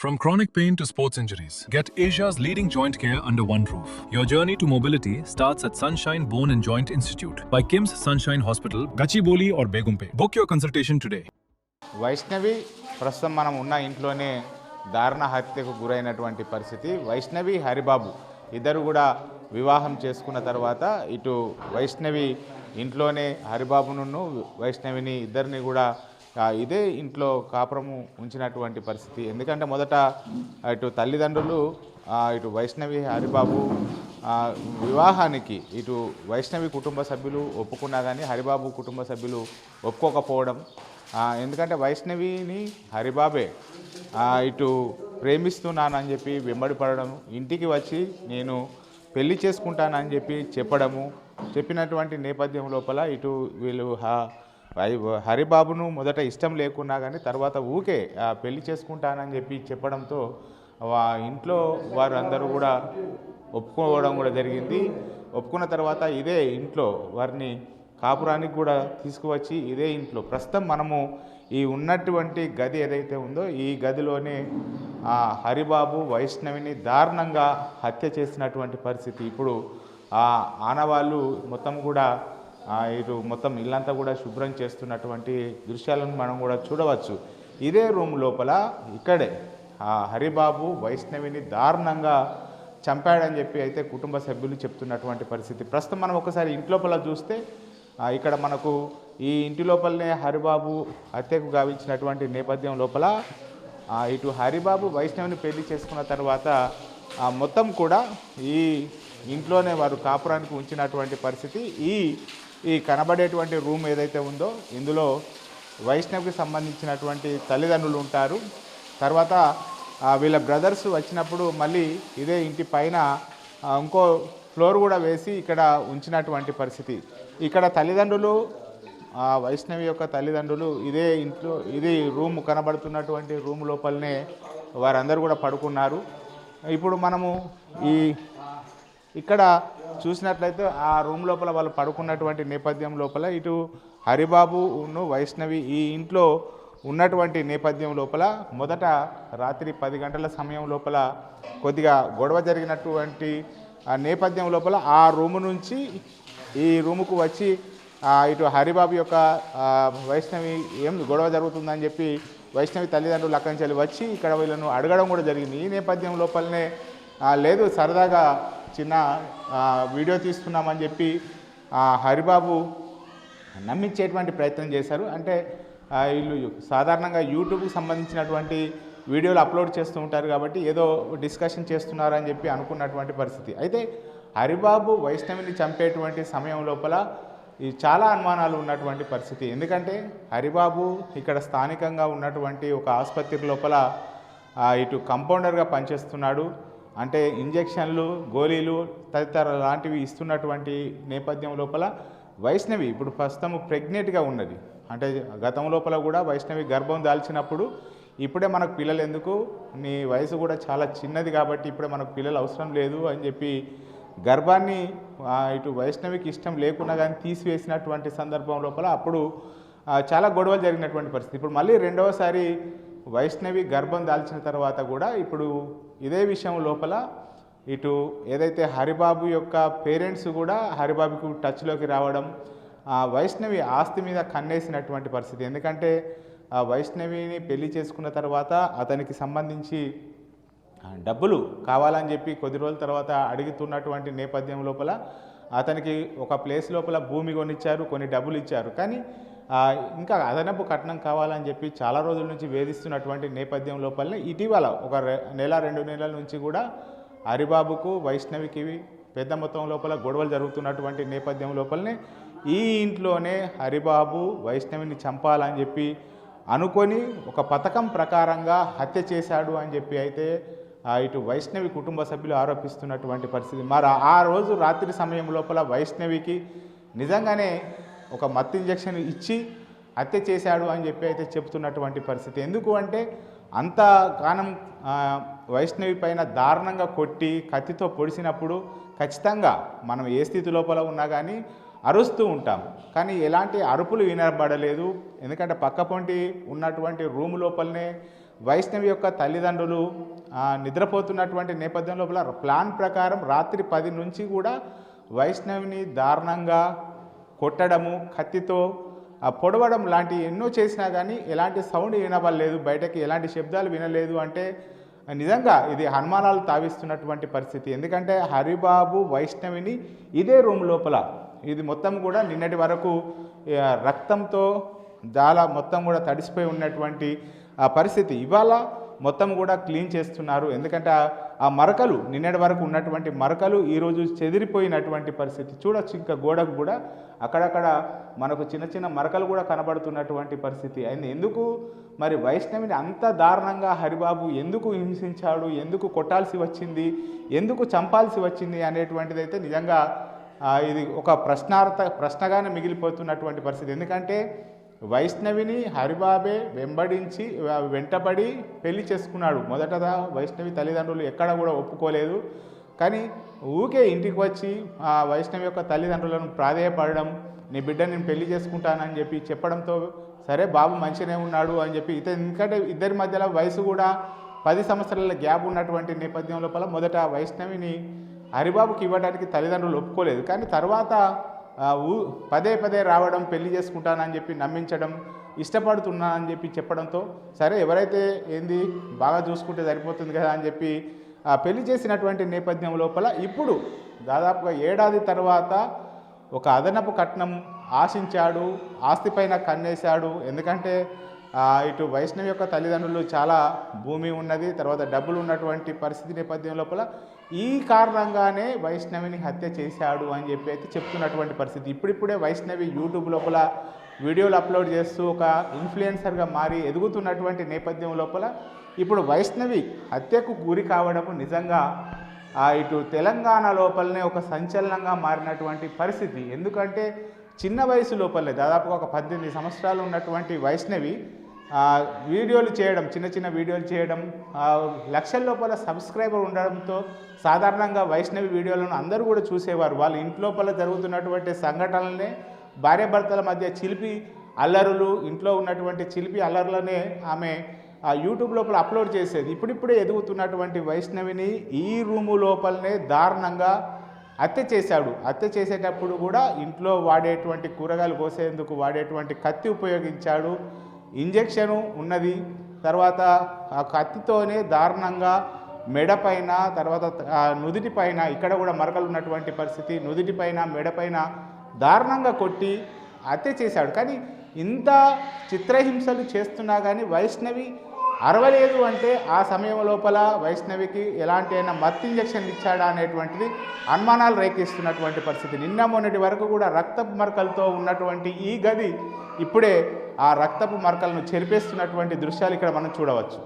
From chronic pain to sports injuries, get Asia's leading joint care under one roof. Your journey to mobility starts at Sunshine Bone and Joint Institute by Kim's Sunshine Hospital, Gachibowli or Begumpe. Book your consultation today. Vaishnavi ప్రస్తుతం మనం ఉన్న ఇంట్లోనే దారుణ హత్యకు గురైనటువంటి పరిస్థితి. వైష్ణవి హరిబాబు ఇద్దరు కూడా వివాహం చేసుకున్న తర్వాత ఇటు వైష్ణవి ఇంట్లోనే హరిబాబును వైష్ణవిని ఇద్దరిని కూడా ఇదే ఇంట్లో కాపురము ఉంచినటువంటి పరిస్థితి. ఎందుకంటే మొదట ఇటు తల్లిదండ్రులు ఇటు వైష్ణవి హరిబాబు వివాహానికి ఇటు వైష్ణవి కుటుంబ సభ్యులు ఒప్పుకున్నా కానీ హరిబాబు కుటుంబ సభ్యులు ఒప్పుకోకపోవడం, ఎందుకంటే వైష్ణవిని హరిబాబే ఇటు ప్రేమిస్తున్నానని చెప్పి వెంబడి పడడం, ఇంటికి వచ్చి నేను పెళ్లి చేసుకుంటానని చెప్పి చెప్పినటువంటి నేపథ్యం లోపల ఇటు వీళ్ళు హరిబాబును మొదట ఇష్టం లేకున్నా కానీ తర్వాత ఊకే పెళ్లి చేసుకుంటానని చెప్పి చెప్పడంతో ఇంట్లో వారు అందరూ కూడా ఒప్పుకోవడం కూడా జరిగింది. ఒప్పుకున్న తర్వాత ఇదే ఇంట్లో వారిని కాపురానికి కూడా తీసుకువచ్చి ఇదే ఇంట్లో ప్రస్తుతం మనము ఈ ఉన్నటువంటి గది ఏదైతే ఉందో ఈ గదిలోనే హరిబాబు వైష్ణవిని దారుణంగా హత్య చేసినటువంటి పరిస్థితి. ఇప్పుడు ఆనవాళ్ళు మొత్తం కూడా ఇటు మొత్తం ఇల్లంతా కూడా శుభ్రం చేస్తున్నటువంటి దృశ్యాలను మనం కూడా చూడవచ్చు. ఇదే రూమ్ లోపల ఇక్కడే హరిబాబు వైష్ణవిని దారుణంగా చంపాడని చెప్పి అయితే కుటుంబ సభ్యులు చెప్తున్నటువంటి పరిస్థితి. ప్రస్తుతం మనం ఒకసారి ఇంటి లోపల చూస్తే ఇక్కడ మనకు ఈ ఇంటి లోపలనే హరిబాబు హత్యకు గావించినటువంటి నేపథ్యం లోపల ఇటు హరిబాబు వైష్ణవిని పెళ్లి చేసుకున్న తర్వాత మొత్తం కూడా ఈ ఇంట్లోనే వారు కాపురానికి ఉంచినటువంటి పరిస్థితి. ఈ కనబడేటువంటి రూమ్ ఏదైతే ఉందో ఇందులో వైష్ణవికి సంబంధించినటువంటి తల్లిదండ్రులు ఉంటారు. తర్వాత వీళ్ళ బ్రదర్స్ వచ్చినప్పుడు మళ్ళీ ఇదే ఇంటి పైన ఇంకో ఫ్లోర్ కూడా వేసి ఇక్కడ ఉంచినటువంటి పరిస్థితి. ఇక్కడ తల్లిదండ్రులు వైష్ణవి యొక్క తల్లిదండ్రులు ఇదే ఇంట్లో ఇది రూమ్ కనబడుతున్నటువంటి రూమ్ లోపలనే వారందరూ కూడా పడుకున్నారు. ఇప్పుడు మనము ఇక్కడ చూసినట్లయితే ఆ రూమ్ లోపల వాళ్ళు పడుకున్నటువంటి నేపథ్యం లోపల ఇటు హరిబాబును వైష్ణవి ఈ ఇంట్లో ఉన్నటువంటి నేపథ్యం లోపల మొదట రాత్రి 10 గంటల సమయం లోపల కొద్దిగా గొడవ జరిగినటువంటి నేపథ్యం లోపల ఆ రూము నుంచి ఈ రూముకు వచ్చి ఇటు హరిబాబు యొక్క వైష్ణవి ఏం గొడవ జరుగుతుందని చెప్పి వైష్ణవి తల్లిదండ్రులు అక్కడి నుంచి వచ్చి ఇక్కడ వీళ్ళను అడగడం కూడా జరిగింది. ఈ నేపథ్యం లోపలనే లేదు సరదాగా చిన్న వీడియో తీసుకున్నామని చెప్పి హరిబాబు నమ్మించేటువంటి ప్రయత్నం చేశారు. అంటే వీళ్ళు సాధారణంగా యూట్యూబ్కి సంబంధించినటువంటి వీడియోలు అప్లోడ్ చేస్తూ ఉంటారు కాబట్టి ఏదో డిస్కషన్ చేస్తున్నారని చెప్పి అనుకున్నటువంటి పరిస్థితి. అయితే హరిబాబు వైష్ణవిని చంపేటువంటి సమయం లోపల చాలా అనుమానాలు ఉన్నటువంటి పరిస్థితి. ఎందుకంటే హరిబాబు ఇక్కడ స్థానికంగా ఉన్నటువంటి ఒక ఆసుపత్రి లోపల ఇటు కంపౌండర్గా పనిచేస్తున్నాడు. అంటే ఇంజెక్షన్లు గోళీలు తదితర లాంటివి ఇస్తున్నటువంటి నేపథ్యం లోపల వైష్ణవి ఇప్పుడు ప్రస్తుతం ప్రెగ్నెంట్గా ఉన్నది. అంటే గతం లోపల కూడా వైష్ణవి గర్భం దాల్చినప్పుడు ఇప్పుడే మనకు పిల్లలు ఎందుకు, నీ వయసు కూడా చాలా చిన్నది కాబట్టి ఇప్పుడే మనకు పిల్లలు అవసరం లేదు అని చెప్పి గర్భాన్ని ఇటు వైష్ణవికి ఇష్టం లేకున్నా కానీ తీసివేసినటువంటి సందర్భం లోపల అప్పుడు చాలా గొడవలు జరిగినటువంటి పరిస్థితి. ఇప్పుడు మళ్ళీ రెండవసారి వైష్ణవి గర్భం దాల్చిన తర్వాత కూడా ఇప్పుడు ఇదే విషయం లోపల ఇటు ఏదైతే హరిబాబు యొక్క పేరెంట్స్ కూడా హరిబాబుకు టచ్లోకి రావడం, వైష్ణవి ఆస్తి మీద కన్నేసినటువంటి పరిస్థితి. ఎందుకంటే వైష్ణవిని పెళ్లి చేసుకున్న తర్వాత అతనికి సంబంధించి డబ్బులు కావాలని చెప్పి కొద్ది రోజుల తర్వాత అడుగుతున్నటువంటి నేపథ్యం లోపల అతనికి ఒక ప్లేస్ లోపల భూమి కొనిచ్చారు, కొన్ని డబ్బులు ఇచ్చారు. కానీ ఇంకా అదనపు కట్నం కావాలని చెప్పి చాలా రోజుల నుంచి వేధిస్తున్నటువంటి నేపథ్యం లోపలనే ఇటీవల ఒక నెల 2 నెలల నుంచి కూడా హరిబాబుకు వైష్ణవికి పెద్ద మొత్తం లోపల గొడవలు జరుగుతున్నటువంటి నేపథ్యం లోపలనే ఈ ఇంట్లోనే హరిబాబు వైష్ణవిని చంపాలని చెప్పి అనుకొని ఒక పథకం ప్రకారంగా హత్య చేశాడు అని చెప్పి అయితే ఇటు వైష్ణవి కుటుంబ సభ్యులు ఆరోపిస్తున్నటువంటి పరిస్థితి. మరి ఆ రోజు రాత్రి సమయం లోపల వైష్ణవికి నిజంగానే ఒక మత్తు ఇంజెక్షన్ ఇచ్చి హత్య చేశాడు అని చెప్పి అయితే చెప్తున్నటువంటి పరిస్థితి. ఎందుకు అంటే అంతగానం వైష్ణవి పైన దారుణంగా కొట్టి కత్తితో పొడిచినప్పుడు ఖచ్చితంగా మనం ఏ స్థితి లోపల ఉన్నా కానీ అరుస్తూ ఉంటాం. కానీ ఎలాంటి అరుపులు వినబడలేదు. ఎందుకంటే పక్కపొంటి ఉన్నటువంటి రూమ్ లోపలనే వైష్ణవి యొక్క తల్లిదండ్రులు నిద్రపోతున్నటువంటి నేపథ్యం లోపల ప్లాన్ ప్రకారం రాత్రి 10 నుంచి కూడా వైష్ణవిని దారుణంగా కొట్టడము, కత్తితో పొడవడం లాంటి ఎన్నో చేసినా కానీ ఎలాంటి సౌండ్ వినవలేదు, బయటకి ఎలాంటి శబ్దాలు వినలేదు. అంటే నిజంగా ఇది అనుమానాలు తావిస్తున్నటువంటి పరిస్థితి. ఎందుకంటే హరిబాబు వైష్ణవిని ఇదే రూమ్ లోపల ఇది మొత్తం కూడా నిన్నటి వరకు రక్తంతో చాలా మొత్తం కూడా తడిసిపోయి ఉన్నటువంటి పరిస్థితి ఇవాళ మొత్తం కూడా క్లీన్ చేస్తున్నారు. ఎందుకంటే ఆ మరకలు నిన్నటి వరకు ఉన్నటువంటి మరకలు ఈరోజు చెదిరిపోయినటువంటి పరిస్థితి చూడొచ్చు. ఇంకా గోడకు కూడా అక్కడక్కడ మనకు చిన్న చిన్న మరకలు కూడా కనబడుతున్నటువంటి పరిస్థితి అయింది. ఎందుకు మరి వైష్ణవిని అంత దారుణంగా హరిబాబు ఎందుకు హింసించాడు, ఎందుకు కొట్టాల్సి వచ్చింది, ఎందుకు చంపాల్సి వచ్చింది అనేటువంటిది అయితే నిజంగా ఇది ఒక ప్రశ్నగానే మిగిలిపోతున్నటువంటి పరిస్థితి. ఎందుకంటే వైష్ణవిని హరిబాబే వెంటబడి పెళ్లి చేసుకున్నాడు. మొదటగా వైష్ణవి తల్లిదండ్రులు ఎక్కడ కూడా ఒప్పుకోలేదు. కానీ ఊకే ఇంటికి వచ్చి వైష్ణవి యొక్క తల్లిదండ్రులను ప్రాధేయపడడం, నీ బిడ్డ నేను పెళ్లి చేసుకుంటానని చెప్పి చెప్పడంతో సరే బాబు మంచిగానే ఉన్నాడు అని చెప్పి ఎందుకంటే ఇద్దరి మధ్యలో వయసు కూడా 10 సంవత్సరాల గ్యాప్ ఉన్నటువంటి నేపథ్యం లోపల మొదట వైష్ణవిని హరిబాబుకి ఇవ్వడానికి తల్లిదండ్రులు ఒప్పుకోలేదు. కానీ తర్వాత పదే రావడం, పెళ్లి చేసుకుంటానని చెప్పి నమ్మించడం, ఇష్టపడుతున్నానని చెప్పి చెప్పడంతో సరే ఎవరైతే ఏంది బాగా చూసుకుంటే సరిపోతుంది కదా అని చెప్పి పెళ్లి చేసినటువంటి నేపథ్యం లోపల ఇప్పుడు దాదాపుగా ఏడాది తర్వాత ఒక అదనపు కట్నం ఆశించాడు, ఆస్తిపైన కన్నేశాడు. ఎందుకంటే ఇటు వైష్ణవి యొక్క తల్లిదండ్రులు చాలా భూమి ఉన్నది, తర్వాత డబ్బులు ఉన్నటువంటి పరిస్థితి నేపథ్యం లోపల ఈ కారణంగానే వైష్ణవిని హత్య చేశాడు అని చెప్పి అయితే చెప్తున్నటువంటి పరిస్థితి. ఇప్పుడిప్పుడే వైష్ణవి యూట్యూబ్ లోపల వీడియోలు అప్లోడ్ చేస్తూ ఒక ఇన్ఫ్లుయెన్సర్గా మారి ఎదుగుతున్నటువంటి నేపథ్యం లోపల ఇప్పుడు వైష్ణవి హత్యకు గురి కావడము నిజంగా ఇటు తెలంగాణ లోపలనే ఒక సంచలనంగా మారినటువంటి పరిస్థితి. ఎందుకంటే చిన్న వయసు లోపలే దాదాపుగా ఒక 18 సంవత్సరాలు ఉన్నటువంటి వైష్ణవి వీడియోలు చేయడం, చిన్న వీడియోలు చేయడం, లక్షల లోపల సబ్స్క్రైబర్ ఉండడంతో సాధారణంగా వైష్ణవి వీడియోలను అందరూ కూడా చూసేవారు. వాళ్ళ ఇంట్లోపల జరుగుతున్నటువంటి సంఘటనలనే భార్యాభర్తల మధ్య చిలిపి అల్లరులు, ఇంట్లో ఉన్నటువంటి చిలిపి అల్లర్లనే ఆమె యూట్యూబ్ లోపల అప్లోడ్ చేసేది. ఇప్పుడిప్పుడే ఎదుగుతున్నటువంటి వైష్ణవిని ఈ రూము లోపలనే దారుణంగా హత్య చేశాడు. హత్య చేసేటప్పుడు కూడా ఇంట్లో వాడేటువంటి కూరగాయలు కోసేందుకు వాడేటువంటి కత్తి ఉపయోగించాడు, ఇంజెక్షను ఉన్నది. తర్వాత ఆ కత్తితోనే దారుణంగా మెడపైన, తర్వాత నుదిటిపైన ఇక్కడ కూడా మరకలు ఉన్నటువంటి పరిస్థితి, నుదిటిపైన మెడపైన దారుణంగా కొట్టి హత్య చేశాడు. కానీ ఇంత చిత్రహింసలు చేస్తున్నా కానీ వైష్ణవి అరవలేదు. అంటే ఆ సమయం లోపల వైష్ణవికి ఎలాంటి అయినా మత్తు ఇంజెక్షన్ ఇచ్చాడా అనేటువంటిది అనుమానాలు రేకిస్తున్నటువంటి పరిస్థితి. నిన్న మొన్నటి వరకు కూడా రక్తపు మరకలతో ఉన్నటువంటి ఈ గది ఇప్పుడే ఆ రక్తపు మరకలను చెరిపేస్తున్నటువంటి దృశ్యాలు ఇక్కడ మనం చూడవచ్చు.